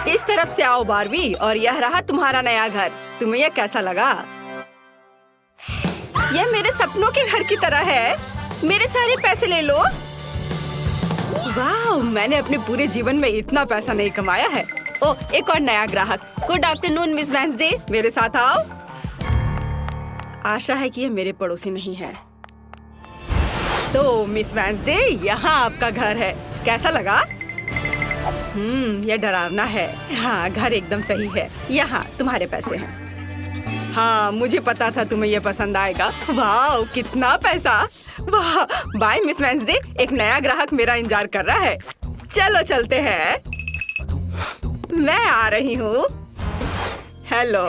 इस तरफ से आओ बारबी, और यह रहा तुम्हारा नया घर। तुम्हें यह कैसा लगा? यह मेरे सपनों के घर की तरह है। मेरे सारे पैसे ले लो। वाह, मैंने अपने पूरे जीवन में इतना पैसा नहीं कमाया है। ओह, एक और नया ग्राहक। गुड आफ्टरनून मिस वेंसडे, मेरे साथ आओ। आशा है कि यह मेरे पड़ोसी नहीं है। तो मिस वेंसडे, यहाँ आपका घर है। कैसा लगा? यह डरावना है। हाँ, घर एकदम सही है। यहाँ तुम्हारे पैसे हैं। हाँ, मुझे पता था तुम्हें यह पसंद आएगा। वाह, कितना पैसा। वाह, बाय मिस वेंसडे, एक नया ग्राहक मेरा इंतजार कर रहा है। चलो चलते हैं। मैं आ रही हूँ। हेलो,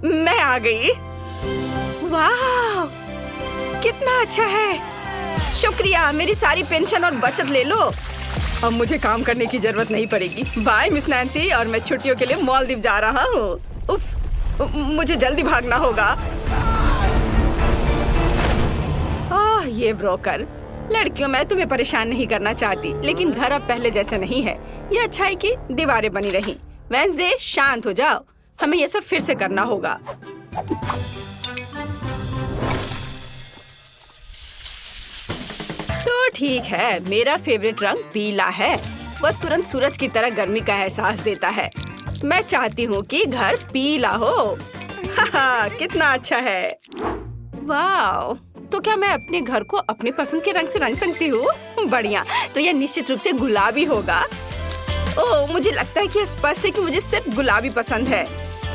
मैं आ गई। वाह, कितना अच्छा है। शुक्रिया, मेरी सारी पेंशन और बचत ले लो। अब मुझे काम करने की जरूरत नहीं पड़ेगी। बाय मिस नैन्सी, और मैं छुट्टियों के लिए मालदीव जा रहा हूँ। उफ, मुझे जल्दी भागना होगा। ये ब्रोकर। लड़कियों, मैं तुम्हें परेशान नहीं करना चाहती, लेकिन घर अब पहले जैसे नहीं है। ये अच्छा है कि दीवारें बनी रही। वेंसडे, शांत हो जाओ। हमें ये सब फिर से करना होगा। तो ठीक है, मेरा फेवरेट रंग पीला है। वह तुरंत सूरज की तरह गर्मी का एहसास देता है। मैं चाहती हूँ कि घर पीला हो। हाहा, कितना अच्छा है। वाह, तो क्या मैं अपने घर को अपने पसंद के रंग से रंग सकती हूँ? बढ़िया, तो यह निश्चित रूप से गुलाबी होगा। ओह, मुझे लगता है कि यह स्पष्ट है कि मुझे सिर्फ गुलाबी पसंद है।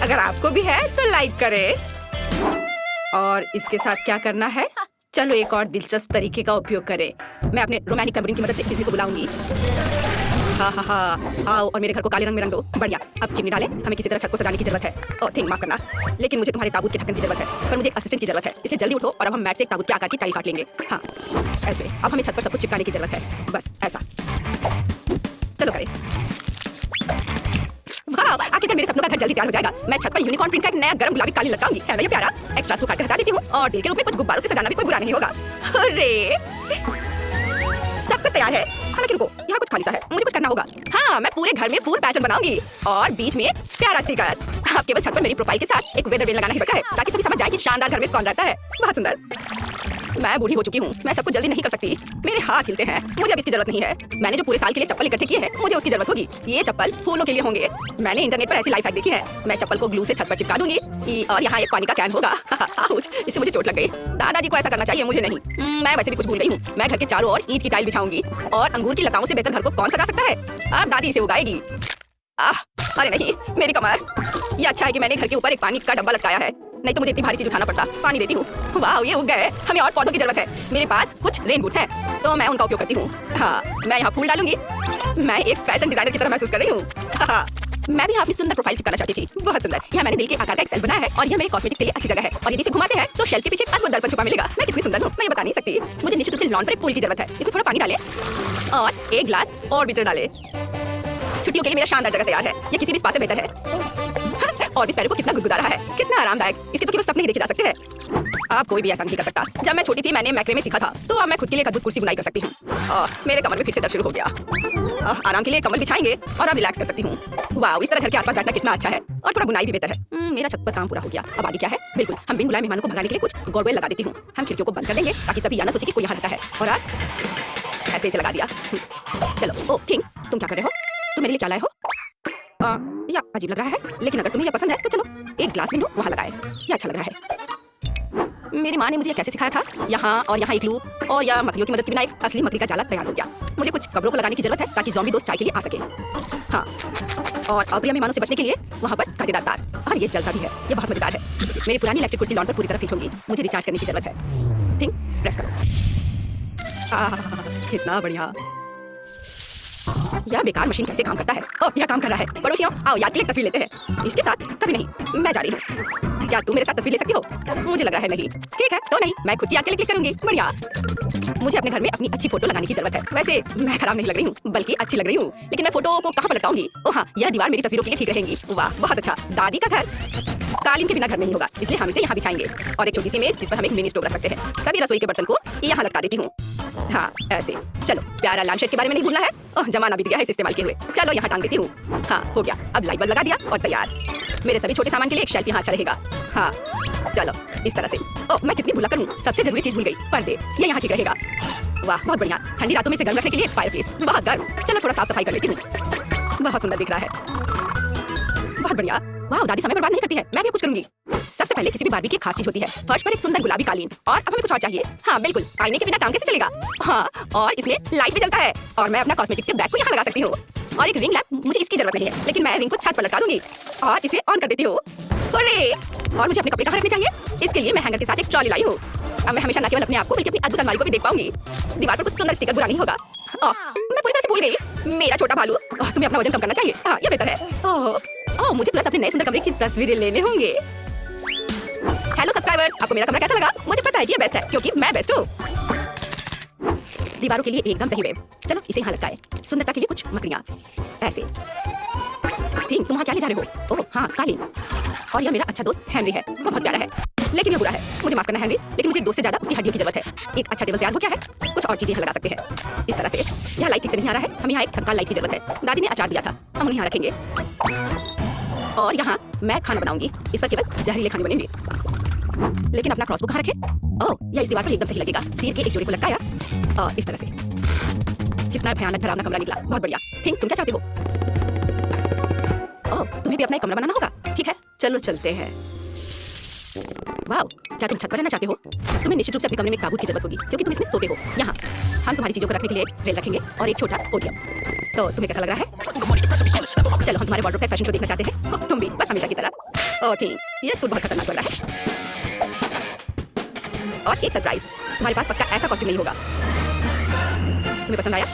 अगर आपको भी है तो लाइक करें। और इसके साथ क्या करना है? चलो एक और दिलचस्प तरीके का उपयोग करें। मैं अपने रोमांटिक टैम्बरिन की मदद से बिजली को बुलाऊंगी। आओ और मेरे घर को काले रंग में रंग दो। बढ़िया, अब चिमनी डालें। हमें किसी तरह छत को सजाने की जरूरत है। ओह, थिंग, माफ करना, लेकिन मुझे तुम्हारे ताबूत के ढक्कन की जरूरत है। पर मुझे एक असिस्टेंट की जरूरत है, इसलिए जल्दी उठो और अब हम मैट से एक ताबूत के आकार की टाइल काट लेंगे। हाँ, ऐसे। अब हमें छत पर सब कुछ चिपकाने की जरूरत है। बस ऐसा। चलो करें। वाह, आखिरकार मेरे सपनों का घर जल्दी तैयार हो जाएगा। मैं छत पर यूनिकॉर्न प्रिंट का एक नया गर्म गुलाबी कालीन लटकाऊंगी। है ना ये प्यारा? एक्स्ट्रास को काट कर हटा देती हूँ और दिल के रूप में कुछ गुब्बारों से सजाना भी कोई बुरा नहीं होगा। अरे, सब कुछ तैयार है। हालांकि रुको, यहाँ कुछ खाली सा है। मुझे कुछ करना होगा। हाँ, मैं पूरे घर में फूल पैटर्न बनाऊंगी और बीच में प्यारा स्टिकर। अब केवल छत पर मेरी प्रोफाइल के साथ एक वेदर बेल लगाना ही बचा है, ताकि सभी समझ जाए कि शानदार घर में कौन रहता है। बहुत सुंदर। मैं बूढ़ी हो चुकी हूँ, मैं सब कुछ जल्दी नहीं कर सकती। मेरे हाथ हिलते हैं। मुझे अब इसकी जरूरत नहीं है। मैंने जो पूरे साल के लिए चप्पल इकट्ठे किए हैं, मुझे उसकी जरूरत होगी। ये चप्पल फूलों के लिए होंगे। मैंने इंटरनेट पर ऐसी लाइफ हैक देखी है। मैं चप्पल को ग्लू से छत पर चिपका दूंगी और यहाँ एक पानी का कैन होगा। आउच, इससे मुझे चोट लग गई। दादाजी को ऐसा करना चाहिए, मुझे नहीं। मैं वैसे भी कुछ भूल गई हूँ। मैं घर के चारों ओर ईंट की टाइल बिछाऊंगी और अंगूर की लताओं से बेहतर घर को कौन सजा सकता है? अब दादी इसे उगाएगी। अरे नहीं, मेरी कमर। ये अच्छा है कि मैंने घर के ऊपर एक पानी का डब्बा लटकाया है, नहीं तो मुझे इतनी भारी चीज उठाना पड़ता। पानी देती हूँ। वाह, ये उग गए। हमें और पौधों की जरूरत है। मेरे पास कुछ रेन बूट्स हैं, तो मैं उनका उपयोग करती हूँ। हाँ, मैं यहाँ फूल डालूंगी। मैं एक फैशन डिजाइनर की तरह महसूस कर रही हूँ। मैं भी यहाँ अपनी सुंदर प्रोफाइल चिपकाना चाहती थी। बहुत सुंदर। यहाँ मैंने दिल के आकार का एक सेल बनाया है और यह मेरे कॉस्मेटिक के लिए अच्छी जगह है। और यदि इसे घुमाते हैं तो शेल्फ के पीछे एक अद्भुत दर्पण छुपा मिलेगा। मैं कितनी सुंदर हूँ, मैं ये बता नहीं सकती। मुझे निश्चित रूप से लॉन पर एक फूल की जरूरत है। इसमें थोड़ा पानी डालें और एक ग्लास और बिटर डालें। छुट्टियों के लिए मेरा शानदार जगह तैयार है। ये किसी भी स्पा से बेहतर है। और इस पैरों को कितना गुदगुदा रहा है, कितना आरामदायक। इसके तो केवल सपने ही देखे जा सकते हैं। आप कोई भी ऐसा नहीं कर सकता। जब मैं छोटी थी मैंने मैक्रे में सीखा था, तो अब मैं खुद के लिए एक अद्भुत कुर्सी बुनाई कर सकती हूँ। मेरे कमर में फिर से दर्द शुरू हो गया। आराम के लिए कमल बिछाएंगे और अब रिलैक्स कर सकती हूँ। वाह, इस तरह घर के आसपास बैठना कितना अच्छा है। और थोड़ा बुनाई भी बेहतर है। मेरा छत पर काम पूरा हो गया। अब आगे क्या है? बिल्कुल, हम बिन बुलाए मेहमानों को भगाने के लिए कुछ गोडवेल लगा देती हूँ। हम खिड़कियों को बंद कर देंगे ताकि सभी ना सोचे कि कोई यहाँ रहता है। और आज ऐसे इसे लगा दिया। चलो। ओ थिंग, तुम क्या कर रहे हो? तुम मेरे लिए क्या लाए हो? या अजीब लग रहा है, लेकिन अगर तुम्हें यह पसंद है तो चलो एक ग्लास विंडो वहाँ लगाए। यह अच्छा लग रहा है। मेरी माँ ने मुझे कैसे सिखाया था, यहाँ और यहाँ एक लूप और या मकड़ियों की मदद के बिना एक असली मकड़ी का जाला तैयार हो गया। मुझे कुछ कब्रों को लगाने की जरूरत है ताकि ज़ॉम्बी दोस्त चाय के लिए आ सके। हाँ, और अप्रिय मेहमानों से बचने के लिए वहाँ पर कांटेदार तार। और ये जलता भी है। ये बहुत मजेदार है। मेरी पुरानी इलेक्ट्रिक कुर्सी लॉन पर पूरी तरह फिट होगी। मुझे रिचार्ज करने की जरूरत है। थिंग, प्रेस करो। कितना बढ़िया। यह बेकार मशीन कैसे काम करता है? ओह, यह काम कर रहा है। पड़ोसियों, आओ याद के लिए तस्वीर लेते हैं। इसके साथ कभी नहीं। मैं जा रही हूँ। क्या तुम मेरे साथ तस्वीर ले सकती हो? मुझे लग रहा है नहीं। ठीक है, तो नहीं, मैं खुद की याद के लिए क्लिक करूंगी। बढ़िया। मुझे अपने घर में अपनी अच्छी फोटो लगाने की जरूरत है। वैसे मैं खराब नहीं लग रही हूँ, बल्कि अच्छी लग रही हूँ। लेकिन मैं फोटो को कहाँ पर लटकाऊंगी? ओह हाँ, यह दीवार मेरी तस्वीरों के लिए ठीक रहेंगी। वाह, बहुत अच्छा। दादी का घर कालीन के बिना घर नहीं होगा, इसलिए हम इसे यहाँ बिछाएंगे। और एक छोटी सी मेज जिस पर हम एक मिनी स्टोव रख सकते हैं। सभी रसोई के बर्तन को यहाँ लटका देती हूँ। हाँ, ऐसे। चलो, प्यारा लैम्पशेड के बारे में नहीं भूलना है। जब जमाना बीत गया है इसे इस्तेमाल किए हुए। चलो यहाँ टांग देती हूँ। हाँ हो गया, अब लाइट बल्ब लगा दिया और तैयार। मेरे सभी छोटे सामान के लिए एक शेल्फ यहाँ अच्छा रहेगा। हाँ चलो इस तरह से। ओह मैं कितनी भूला करूँ, सबसे जरूरी चीज भूल गई, पर्दे। ये यहाँ ठीक रहेगा। वाह बहुत बढ़िया, ठंडी रातों में इसे गर्म रखने के लिए एक फायरप्लेस, बहुत गर्म। चलो थोड़ा साफ सफाई कर लेती हूँ। बहुत सुंदर दिख रहा है, बहुत बढ़िया। वाह दादी समय बर्बाद नहीं करती है, मैं भी कुछ करूंगी। सबसे पहले किसी भी बारबी की खास चीज होती है, फर्श पर एक सुंदर गुलाबी कालीन। और अब हमें कुछ और चाहिए। हाँ बिल्कुल, आईने के बिना काम कैसे चलेगा। हाँ और इसमें लाइट भी जलता है और मैं अपना कॉस्मेटिक्स के बैग को यहाँ लगा सकती हूँ। और एक रिंग लैम्प, मुझे इसकी जरूरत नहीं है, लेकिन मैं रिंग को छत पर लटका दूंगी और इसे ऑन कर देती हूँ। और मुझे अपने कपड़े कहाँ रखने चाहिए, इसके लिए मैं हैंगर के साथ एक ट्रॉली लाई हूँ। अब मैं हमेशा न केवल अपने आप को बल्कि अपनी अद्भुत अलमारी को भी देख पाऊंगी। दीवार पर कुछ सुंदर स्टिकर बुरा नहीं होगा। मैं पूरी तरह से भूल गई, मेरा छोटा भालू। तुम्हें अपना वजन कम करना चाहिए। हाँ ये बेहतर है। मुझे तुरंत अपने नए सुंदर कमरे की तस्वीरें लेने होंगे। हेलो सब्सक्राइबर्स, आपको मेरा कमरा कैसा लगा? मुझे पता है कि ये बेस्ट है क्योंकि मैं बेस्ट हूँ। दीवारों के लिए एकदम सही वेब। चलो इसे यहाँ लटकाए। सुंदरता के लिए कुछ मकड़ियाँ ऐसे। थिंक तुम वहाँ क्या ले जा रहे हो? ओह हाँ कालीन। और यह मेरा अच्छा दोस्त हेनरी है, वो बहुत प्यारा है लेकिन यह बुरा है। मुझे माफ करना हेनरी, लेकिन मुझे दोस्त से ज्यादा उसकी हड्डियों की जरूरत है। एक अच्छा टेबल तैयार हो गया है, कुछ और चीजें यहाँ लगा सकते हैं इस तरह से। यहाँ लाइट ठीक से नहीं आ रहा है, हमें यहाँ एक खनका लाइट की जरूरत है। दादी ने अचार दिया था, हम उन्हें यहाँ रखेंगे। और यहाँ मैं खाना बनाऊंगी, इस पर केवल जहरीले खाने बनेंगे। लेकिन अपना क्रॉसबो कहाँ रखे? ओह यह इस दीवार पर एकदम सही लगेगा। तीर के एक जोड़े को लटकाया और इस तरह से। कितना भयानक डरावना कमरा निकला, बहुत बढ़िया। थिंक तुम क्या चाहते हो? ओह तुम्हें भी अपना एक कमरा बनाना होगा। ठीक है चलो चलते हैं। वाह क्या तुम छत पर रहना चाहते हो? तुम्हें निश्चित रूप से अपने कमरे में एक ताबूत की जरूरत होगी क्योंकि तुम इसमें सोते हो। यहाँ हम तुम्हारी चीजों को रखने के लिए एक रेल रखेंगे और एक छोटा पोडियम। तो तुम्हें कैसा लग रहा है? चलो हम तुम्हारे वार्डरोब का फैशन शो देखना चाहते हैं। तुम भी बस हमेशा की तरह। ओह ठीक, ये सूट बहुत खतरनाक लग रहा है। और एक सरप्राइज, तुम्हारे पास पक्का ऐसा कॉस्ट्यूम नहीं होगा। तुम्हें पसंद आया?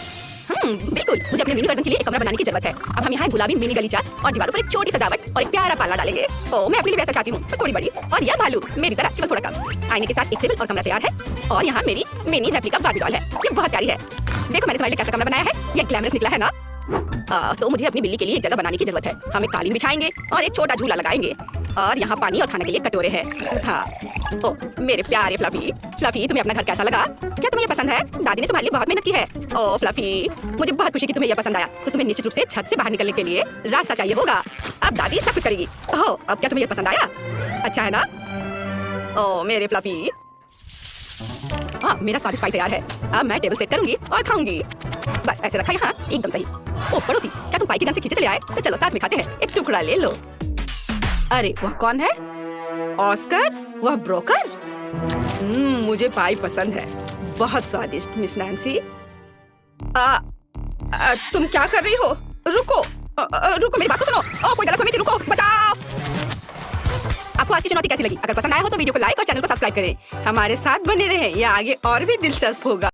बिल्कुल, मुझे अपने मिनी वर्जन के लिए एक कमरा बनाने की जरूरत है। अब हम यहाँ गुलाबी मिनी गलीचा और दीवारों पर एक छोटी सजावट और एक प्यारा पालना डालेंगे। ओह मैं अपने लिए वैसा चाहती हूँ, थोड़ी बड़ी। और यह भालू मेरी तरह केवल थोड़ा कम। आईने के साथ एक टेबल और कमरा तैयार है। और यहाँ मेरी मिनी रेप्लिका बार्बी डॉल है, ये बहुत प्यारी है। देखो मैंने तुम्हारे लिए कैसा कमरा बनाया है, ये ग्लैमरस निकला है ना। तो मुझे अपनी बिल्ली के लिए एक जगह बनाने की जरूरत है। हम एक कालीन बिछाएंगे और एक छोटा झूला लगाएंगे। और यहाँ पानी और खाने के लिए कटोरे हैं। हाँ ओ मेरे प्यारे फ्लफी। फ्लफी तुम्हें अपना घर कैसा लगा? क्या तुम्हें ये पसंद है? दादी ने तुम्हारे लिए बहुत मेहनत की है। ओ फ्लफी मुझे बहुत खुशी कि तुम्हें यह पसंद आया। तो तुम्हें निश्चित रूप से छत से बाहर निकलने के लिए रास्ता चाहिए होगा। अब दादी सब कुछ करेगी। ओह अब क्या तुम्हें ये पसंद आया? अच्छा है ना? ओ मेरे फ्लफी। हाँ मेरा स्वादिष्ट पाई तैयार है। अब मैं टेबल सेट करूंगी और खाऊंगी। बस ऐसे रखा यहाँ एकदम सही। ओ पड़ोसी क्या तुम पाई की गन से खींचे चले आए? तो चलो साथ में खाते हैं, एक टुकड़ा ले लो। अरे वह कौन है? ऑस्कर? वह ब्रोकर? मुझे पाई पसंद है, बहुत स्वादिष्ट मिस नैन्सी। तुम क्या कर रही हो? रुको रुको मेरी बात तो सुनो। कोई गलतफहमी थी, रुको बचाओ। आपको आज की चुनौती कैसी लगी? अगर पसंद आया हो तो वीडियो को लाइक और चैनल को सब्सक्राइब करें। हमारे साथ बने रहें, या आगे और भी दिलचस्प होगा।